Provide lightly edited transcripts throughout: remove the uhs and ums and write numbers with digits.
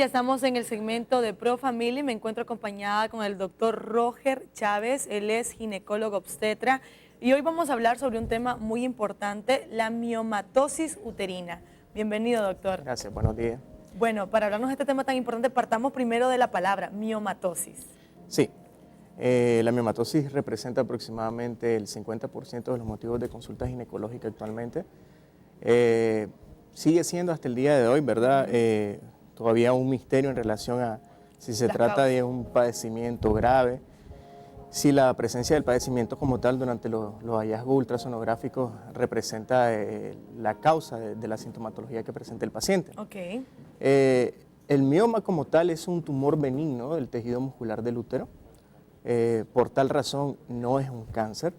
ya estamos en el segmento de Pro Family. Me encuentro acompañada con el doctor Roger Chávez. Él es ginecólogo obstetra y hoy vamos a hablar sobre un tema muy importante, la miomatosis uterina. Bienvenido, doctor. Gracias, buenos días. Bueno, para hablarnos de este tema tan importante, partamos primero de la palabra, miomatosis. Sí, la miomatosis representa aproximadamente el 50% de los motivos de consulta ginecológica actualmente. Sigue siendo hasta el día de hoy, ¿verdad? Todavía un misterio en relación a si se trata de un padecimiento grave, si la presencia del padecimiento como tal durante los hallazgos ultrasonográficos representa la causa de la sintomatología que presenta el paciente. Okay. El mioma como tal es un tumor benigno del tejido muscular del útero. Por tal razón no es un cáncer.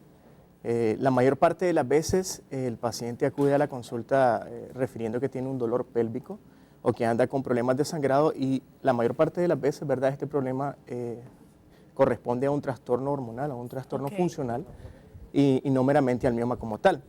La mayor parte de las veces el paciente acude a la consulta refiriendo que tiene un dolor pélvico o que anda con problemas de sangrado, y la mayor parte de las veces, ¿verdad?, este problema corresponde a un trastorno hormonal, a un trastorno funcional y no meramente al mioma como tal.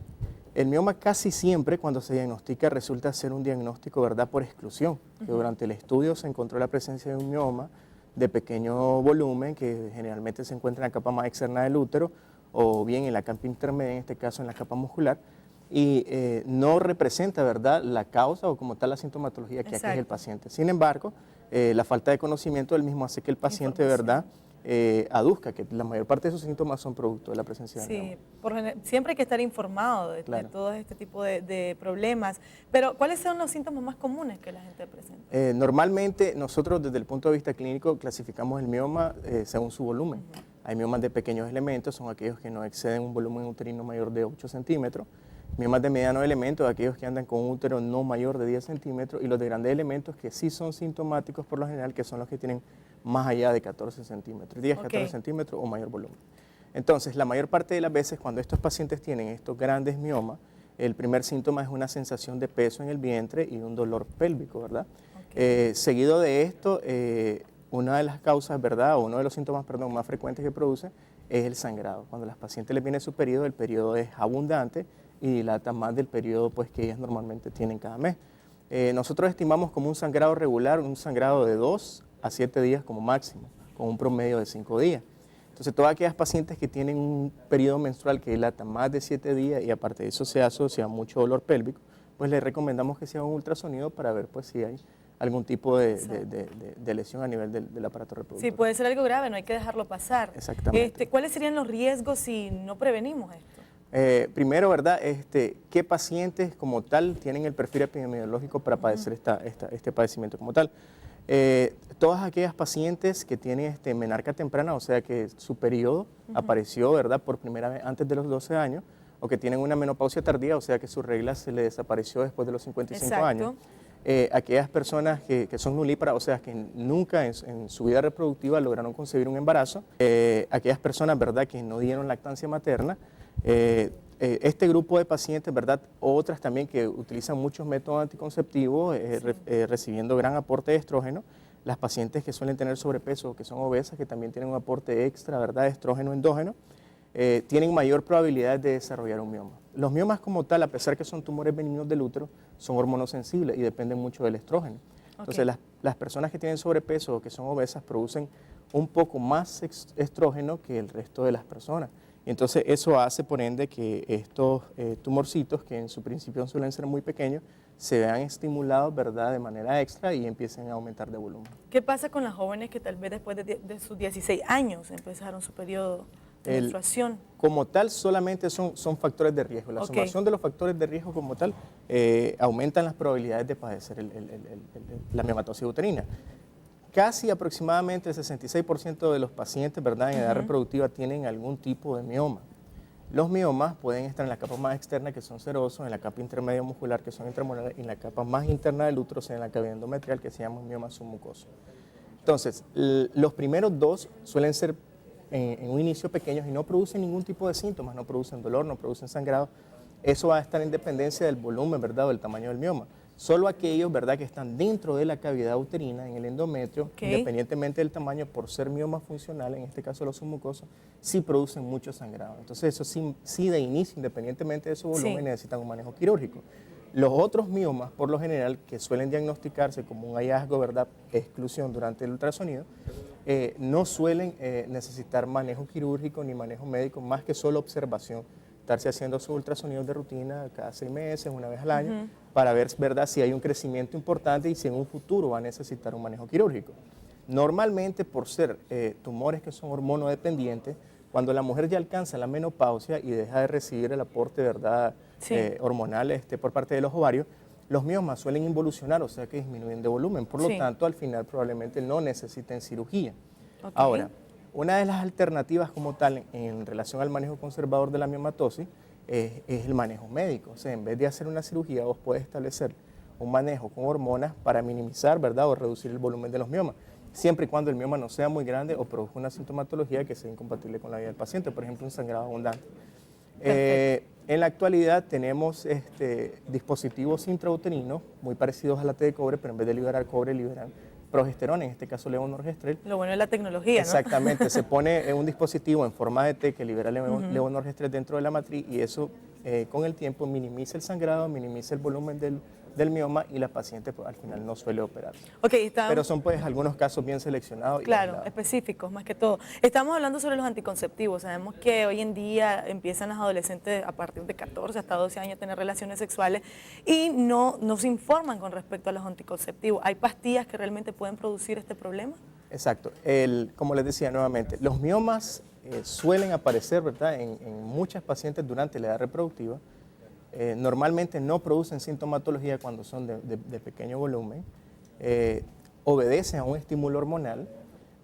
El mioma casi siempre cuando se diagnostica resulta ser un diagnóstico, ¿verdad?, por exclusión, que durante el estudio se encontró la presencia de un mioma de pequeño volumen que generalmente se encuentra en la capa más externa del útero o bien en la capa intermedia, en este caso en la capa muscular, y no representa, ¿verdad?, la causa o como tal la sintomatología que aqueja el paciente. Sin embargo, la falta de conocimiento del mismo hace que el paciente, ¿verdad?, aduzca que la mayor parte de sus síntomas son producto de la presencia del mioma. Sí, siempre hay que estar informado de todo este tipo de problemas. Pero, ¿cuáles son los síntomas más comunes que la gente presenta? Normalmente, nosotros desde el punto de vista clínico clasificamos el mioma según su volumen. Hay miomas de pequeños elementos, son aquellos que no exceden un volumen uterino mayor de 8 centímetros. Miomas de mediano elemento, aquellos que andan con un útero no mayor de 10 centímetros, y los de grandes elementos que sí son sintomáticos por lo general, que son los que tienen más allá de 14 centímetros, 10, 14 centímetros o mayor volumen. Entonces, la mayor parte de las veces cuando estos pacientes tienen estos grandes miomas, el primer síntoma es una sensación de peso en el vientre y un dolor pélvico, ¿verdad? Seguido de esto, una de las causas, ¿verdad?, o uno de los síntomas, perdón, más frecuentes que produce es el sangrado. Cuando a las pacientes les viene su periodo, el periodo es abundante y dilata más del periodo pues, que ellas normalmente tienen cada mes. Nosotros estimamos como un sangrado regular, un sangrado de 2 a 7 días como máximo, con un promedio de 5 días. Entonces, todas aquellas pacientes que tienen un periodo menstrual que dilata más de 7 días y aparte de eso se asocia a mucho dolor pélvico, pues les recomendamos que se haga un ultrasonido para ver pues, si hay algún tipo de lesión a nivel del aparato reproductor. Sí, puede ser algo grave, no hay que dejarlo pasar. Exactamente. ¿Cuáles serían los riesgos si no prevenimos esto? Primero, ¿verdad?, ¿qué pacientes como tal tienen el perfil epidemiológico para padecer este padecimiento como tal? Todas aquellas pacientes que tienen menarca temprana, o sea que su periodo apareció, ¿verdad?, por primera vez antes de los 12 años, o que tienen una menopausia tardía, o sea que su regla se le desapareció después de los 55 años. Aquellas personas que son nulíparas, o sea que nunca en su vida reproductiva lograron concebir un embarazo, aquellas personas, ¿verdad?, que no dieron lactancia materna, este grupo de pacientes, ¿verdad?, otras también que utilizan muchos métodos anticonceptivos, recibiendo gran aporte de estrógeno, las pacientes que suelen tener sobrepeso o que son obesas, que también tienen un aporte extra, ¿verdad?, de estrógeno endógeno, tienen mayor probabilidad de desarrollar un mioma. Los miomas como tal, a pesar que son tumores benignos del útero, son hormonosensibles y dependen mucho del estrógeno. Entonces, las personas que tienen sobrepeso o que son obesas producen un poco más estrógeno que el resto de las personas. Y entonces eso hace, por ende, que estos tumorcitos, que en su principio suelen ser muy pequeños, se vean estimulados, ¿verdad?, de manera extra y empiecen a aumentar de volumen. ¿Qué pasa con las jóvenes que tal vez después de sus 16 años empezaron su periodo de menstruación? Como tal, solamente son factores de riesgo. La sumación de los factores de riesgo como tal aumentan las probabilidades de padecer la miomatosis uterina. Casi aproximadamente el 66% de los pacientes, ¿verdad?, en edad reproductiva tienen algún tipo de mioma. Los miomas pueden estar en la capa más externa, que son serosos, en la capa intermedia muscular, que son intramurales, y en la capa más interna del útero, en la cavidad endometrial, que se llama mioma submucoso. Entonces, los primeros dos suelen ser en un inicio pequeños y no producen ningún tipo de síntomas, no producen dolor, no producen sangrado. Eso va a estar en dependencia del volumen, ¿verdad?, o del tamaño del mioma. Solo aquellos, ¿verdad?, que están dentro de la cavidad uterina, en el endometrio, independientemente del tamaño, por ser mioma funcional, en este caso los submucosos, sí producen mucho sangrado. Entonces, eso sí de inicio, independientemente de su volumen, necesitan un manejo quirúrgico. Los otros miomas, por lo general, que suelen diagnosticarse como un hallazgo, ¿verdad?, exclusión durante el ultrasonido, no suelen necesitar manejo quirúrgico ni manejo médico, más que solo observación, estarse haciendo sus ultrasonidos de rutina cada 6 meses, una vez al año, para ver, ¿verdad?, si hay un crecimiento importante y si en un futuro va a necesitar un manejo quirúrgico. Normalmente, por ser tumores que son hormonodependientes, cuando la mujer ya alcanza la menopausia y deja de recibir el aporte, ¿verdad?, hormonal por parte de los ovarios, los miomas suelen involucionar, o sea que disminuyen de volumen. Por lo tanto, al final probablemente no necesiten cirugía. Ahora, una de las alternativas como tal en relación al manejo conservador de la miomatosis es el manejo médico. O sea, en vez de hacer una cirugía, vos podés establecer un manejo con hormonas para minimizar, ¿verdad?, o reducir el volumen de los miomas, siempre y cuando el mioma no sea muy grande o produzca una sintomatología que sea incompatible con la vida del paciente, por ejemplo, un sangrado abundante. En la actualidad tenemos dispositivos intrauterinos muy parecidos a la T de cobre, pero en vez de liberar cobre, liberan progesterona, en este caso levonorgestrel. Lo bueno es la tecnología, ¿no? Exactamente, se pone un dispositivo en forma de T que libera levonorgestrel dentro de la matriz y eso con el tiempo minimiza el sangrado, minimiza el volumen del mioma y la paciente pues, al final no suele operar. Pero son pues algunos casos bien seleccionados. Claro, específicos más que todo. Estamos hablando sobre los anticonceptivos. Sabemos que hoy en día empiezan las adolescentes a partir de 14 hasta 12 años a tener relaciones sexuales y no se informan con respecto a los anticonceptivos. ¿Hay pastillas que realmente pueden producir este problema? Exacto. Como les decía nuevamente, los miomas suelen aparecer, ¿verdad?, en muchas pacientes durante la edad reproductiva. Normalmente no producen sintomatología cuando son de pequeño volumen, obedecen a un estímulo hormonal,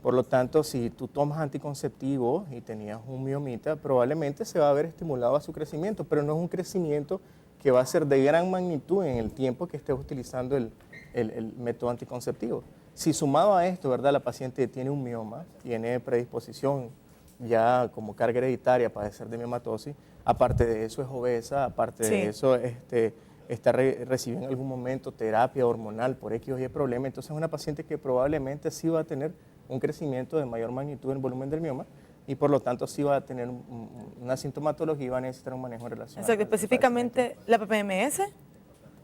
por lo tanto si tú tomas anticonceptivos y tenías un miomita, probablemente se va a ver estimulado a su crecimiento, pero no es un crecimiento que va a ser de gran magnitud en el tiempo que estés utilizando el método anticonceptivo. Si sumado a esto, ¿verdad?, la paciente tiene un mioma, tiene predisposición ya como carga hereditaria a padecer de miomatosis, aparte de eso es obesa, aparte de eso está recibiendo en algún momento terapia hormonal por X o Y problema, entonces es una paciente que probablemente sí va a tener un crecimiento de mayor magnitud en el volumen del mioma y por lo tanto sí va a tener una sintomatología y va a necesitar un manejo en relación. Exacto, específicamente la PPMS.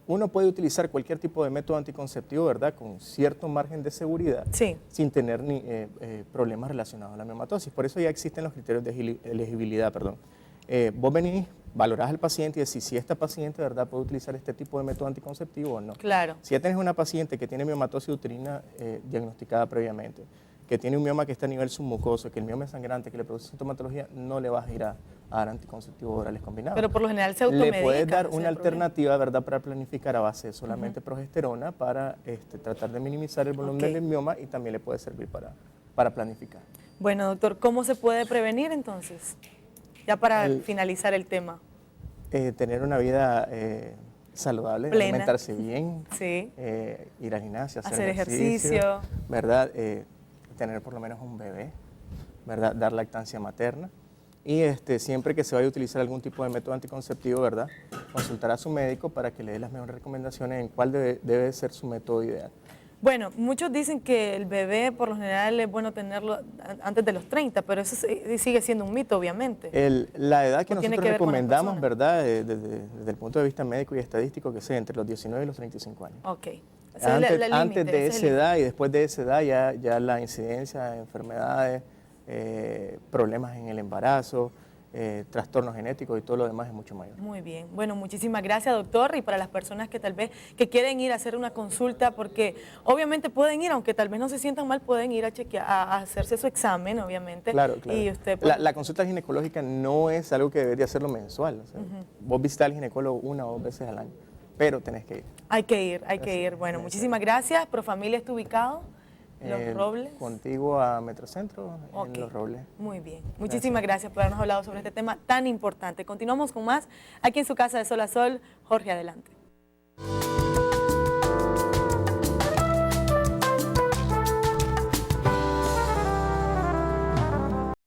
Uno puede utilizar cualquier tipo de método anticonceptivo, ¿verdad?, con cierto margen de seguridad, sin tener ni problemas relacionados a la miomatosis. Por eso ya existen los criterios de elegibilidad, vos venís, valorás al paciente y decís si esta paciente, ¿verdad?, puede utilizar este tipo de método anticonceptivo o no. Claro. Si ya tenés una paciente que tiene miomatosis uterina diagnosticada previamente, que tiene un mioma que está a nivel submucoso, que el mioma es sangrante, que le produce sintomatología, no le vas a ir a dar anticonceptivos orales combinados. Pero por lo general se automedica. Le puedes dar una alternativa, ¿verdad?, para planificar a base de solamente progesterona para tratar de minimizar el volumen del mioma y también le puede servir para planificar. Bueno, doctor, ¿cómo se puede prevenir entonces? Ya para finalizar el tema. Tener una vida saludable, plena, alimentarse bien, ir al gimnasio, hacer ejercicio, ¿verdad? Tener por lo menos un bebé, ¿verdad?, dar lactancia materna y siempre que se vaya a utilizar algún tipo de método anticonceptivo, ¿verdad?, consultar a su médico para que le dé las mejores recomendaciones en cuál debe ser su método ideal. Bueno, muchos dicen que el bebé por lo general es bueno tenerlo antes de los 30, pero eso sigue siendo un mito, obviamente. La edad que nosotros recomendamos, ¿verdad?, desde el punto de vista médico y estadístico, que sea entre los 19 y los 35 años. Ok. Antes de esa edad y después de esa edad ya la incidencia de enfermedades, problemas en el embarazo, trastornos genéticos y todo lo demás es mucho mayor. Muy bien. Bueno, muchísimas gracias, doctor. Y para las personas que tal vez que quieren ir a hacer una consulta, porque obviamente pueden ir, aunque tal vez no se sientan mal, pueden ir a chequear, a hacerse su examen, obviamente. Claro. Y usted la consulta ginecológica no es algo que debería hacerlo mensual. O sea, vos visitas al ginecólogo 1 o 2 veces al año, pero tenés que ir. Hay que ir. Bueno, muchísimas gracias. Profamilia está ubicado en Los Robles. Contiguo a Metrocentro, en Los Robles. Muy bien. Muchísimas gracias por habernos hablado sobre este tema tan importante. Continuamos con más aquí en su casa de Sol a Sol. Jorge, adelante.